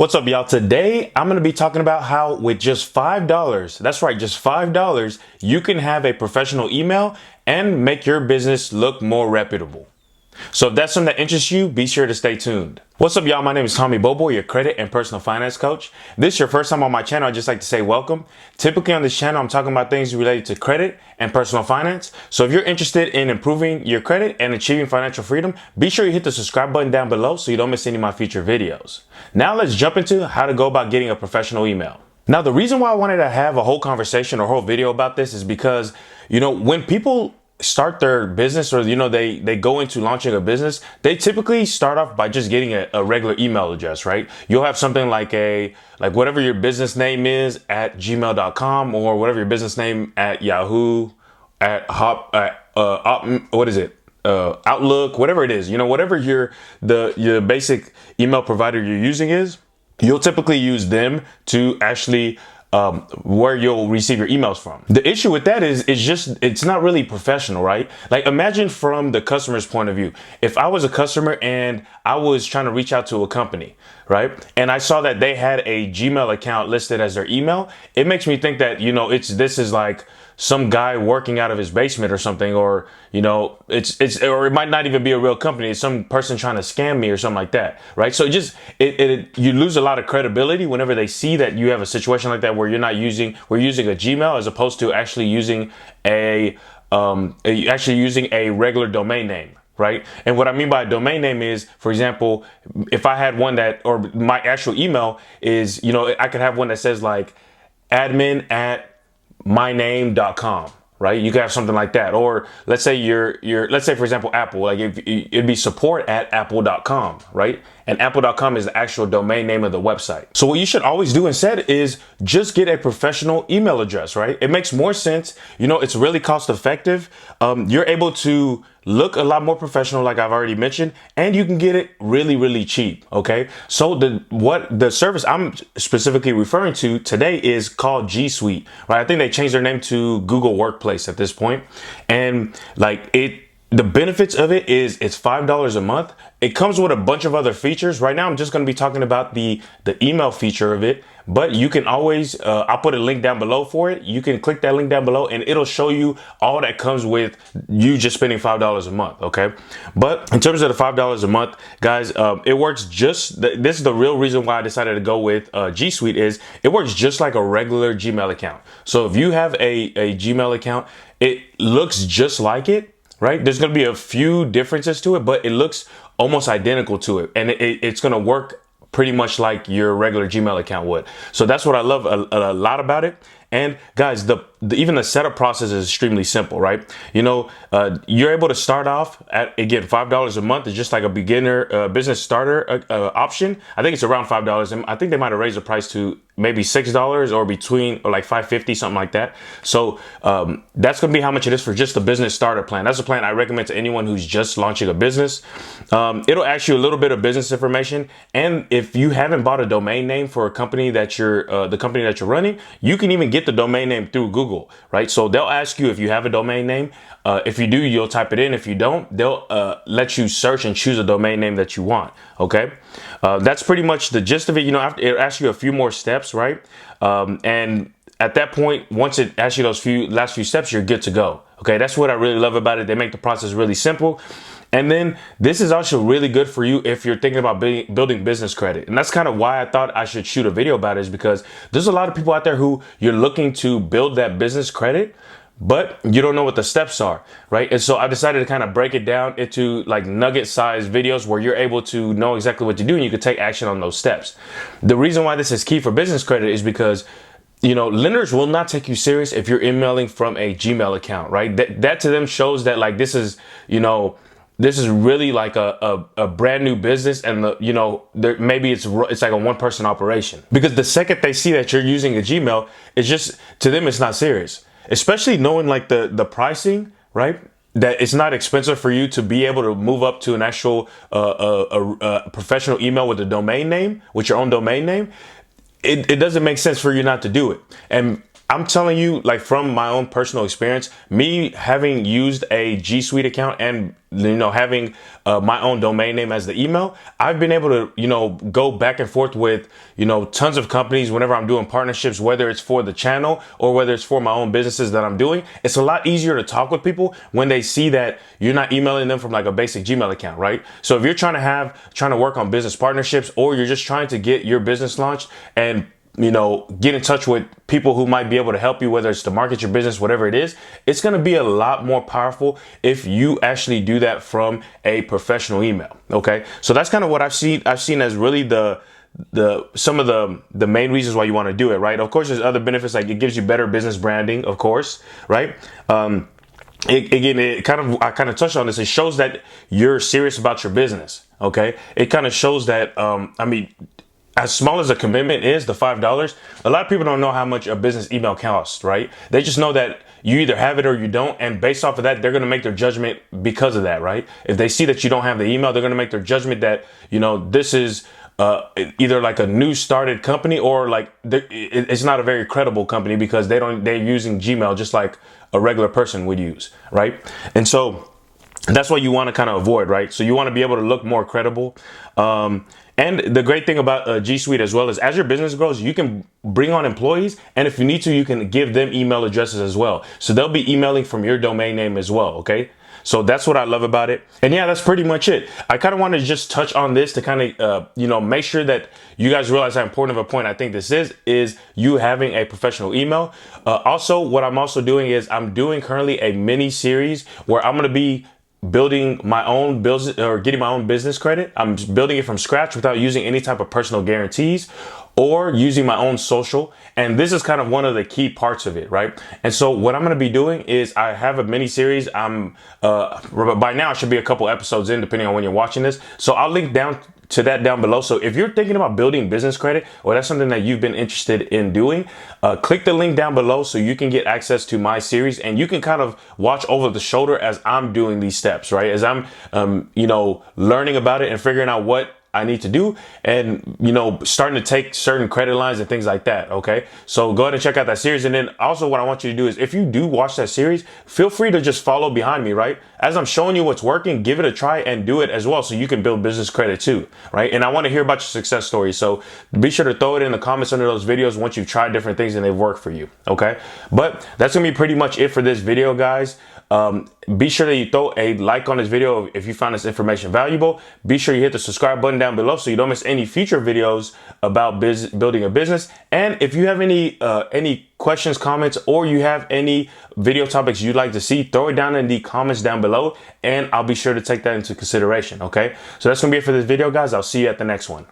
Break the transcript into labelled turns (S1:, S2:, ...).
S1: What's up, y'all? Today, I'm going to be talking about how with just $5, that's right, just $5, you can have a professional email and make your business look more reputable. So if that's something that interests you, be sure to stay tuned. What's up, y'all? My name is Tomy Boboy, your credit and personal finance coach. If this is your first time on my channel, I'd just like to say welcome. Typically on this channel, I'm talking about things related to credit and personal finance. So if you're interested in improving your credit and achieving financial freedom, be sure you hit the subscribe button down below so you don't miss any of my future videos. Now let's jump into how to go about getting a professional email. Now, the reason why I wanted to have a whole conversation or whole video about this is because, when people start their business or they go into launching a business, they typically start off by just getting a regular email address, right? You'll have something like whatever your business name is at gmail.com or whatever your business name at Yahoo, at Outlook, whatever it is, whatever your basic email provider you're using is, you'll typically use them to actually where you'll receive your emails from. The issue with that is it's not really professional, right? Like, imagine from the customer's point of view. If I was a customer and I was trying to reach out to a company, right? And I saw that they had a Gmail account listed as their email, it makes me think that, this is like some guy working out of his basement or something, or or it might not even be a real company. It's some person trying to scam me or something like that, right? So you lose a lot of credibility whenever they see that you have a situation like that where we're using a Gmail as opposed to actually using a regular domain name. Right. And what I mean by a domain name is, for example, if I had one or my actual email is, I could have one that says like admin@myname.com, right? You could have something like that. Or let's say let's say, for example, Apple, like it'd be support@apple.com, right? And apple.com is the actual domain name of the website. So what you should always do instead is just get a professional email address, right? It makes more sense. It's really cost effective. You're able to look a lot more professional, like I've already mentioned, and you can get it really, really cheap. Okay. So the service I'm specifically referring to today is called G Suite, right? I think they changed their name to Google Workplace at this point. And the benefits of it is it's $5 a month. It comes with a bunch of other features. Right now, I'm just going to be talking about the email feature of it, but you can always, I'll put a link down below for it. You can click that link down below and it'll show you all that comes with you just spending $5 a month. Okay. But in terms of the $5 a month, guys, it works this is the real reason why I decided to go with G Suite is it works just like a regular Gmail account. So if you have a Gmail account, it looks just like it. Right? There's going to be a few differences to it, but it looks almost identical to it. And it's going to work pretty much like your regular Gmail account would. So that's what I love a lot about it. And guys, even the setup process is extremely simple, right? You're able to start off at, again, $5 a month. It's just like a beginner business starter option. I think it's around $5. And I think they might have raised the price to maybe $6 or like $5.50, something like that. So that's going to be how much it is for just the business starter plan. That's a plan I recommend to anyone who's just launching a business. It'll ask you a little bit of business information. And if you haven't bought a domain name for a company that the company that you're running, you can even get the domain name through Google, right? So they'll ask you if you have a domain name. If you do, you'll type it in. If you don't, they'll let you search and choose a domain name that you want. Okay. That's pretty much the gist of it. It'll ask you a few more steps, right? And at that point, once it asks you those last few steps, you're good to go. Okay. That's what I really love about it. They make the process really simple. And then this is also really good for you if you're thinking about building business credit. And that's kind of why I thought I should shoot a video about it, is because there's a lot of people out there who you're looking to build that business credit, but you don't know what the steps are, right? And so I decided to kind of break it down into like nugget sized videos where you're able to know exactly what to do and you can take action on those steps. The reason why this is key for business credit is because lenders will not take you serious if you're emailing from a Gmail account, right? That to them shows that like this is really like a brand new business, and maybe it's like a one-person operation. Because the second they see that you're using a Gmail, it's just, to them, it's not serious. Especially knowing like the pricing, right? That it's not expensive for you to be able to move up to an actual professional email with a domain name, with your own domain name. It doesn't make sense for you not to do it. And I'm telling you, like from my own personal experience, me having used a G Suite account and having my own domain name as the email, I've been able to go back and forth with tons of companies whenever I'm doing partnerships, whether it's for the channel or whether it's for my own businesses that I'm doing. It's a lot easier to talk with people when they see that you're not emailing them from like a basic Gmail account, right? So if you're trying to work on business partnerships, or you're just trying to get your business launched and get in touch with people who might be able to help you, whether it's to market your business, whatever it is, it's going to be a lot more powerful if you actually do that from a professional email. Okay. So that's kind of what I've seen as really some of the main reasons why you want to do it, right? Of course, there's other benefits, like it gives you better business branding, of course, right? I kind of touched on this. It shows that you're serious about your business. Okay. It kind of shows that, as small as a commitment is, the $5, a lot of people don't know how much a business email costs, right? They just know that you either have it or you don't. And based off of that, they're going to make their judgment because of that, right? If they see that you don't have the email, they're going to make their judgment that, this is either like a new started company, or like it's not a very credible company because they're using Gmail just like a regular person would use, right? And so that's what you want to kind of avoid, right? So you want to be able to look more credible. And the great thing about G Suite as well is, as your business grows, you can bring on employees. And if you need to, you can give them email addresses as well. So they'll be emailing from your domain name as well. Okay. So that's what I love about it. And yeah, that's pretty much it. I kind of want to just touch on this to kind of, make sure that you guys realize how important of a point I think this is you having a professional email. Also, what I'm also doing is I'm doing currently a mini series where I'm going to be building my own business, or getting my own business credit. I'm building it from scratch without using any type of personal guarantees or using my own social. And this is kind of one of the key parts of it, right? And so what I'm going to be doing is I have a mini series. By now I should be a couple episodes in, depending on when you're watching this. So I'll link down to that down below. So if you're thinking about building business credit, or that's something that you've been interested in doing, click the link down below so you can get access to my series, and you can kind of watch over the shoulder as I'm doing these steps, right? As I'm, learning about it and figuring out what I need to do, and starting to take certain credit lines and things like that. Okay, so go ahead and check out that series. And then also what I want you to do is, if you do watch that series, feel free to just follow behind me, right? As I'm showing you what's working, give it a try and do it as well, so you can build business credit too, right? And I want to hear about your success stories, so be sure to throw it in the comments under those videos once you've tried different things and they've worked for you. Okay, but that's gonna be pretty much it for this video, guys. Be sure that you throw a like on this video if you found this information valuable. Be sure you hit the subscribe button down below so you don't miss any future videos about building a business. And if you have any questions, comments, or you have any video topics you'd like to see, throw it down in the comments down below, and I'll be sure to take that into consideration. Okay, so that's gonna be it for this video, guys. I'll see you at the next one.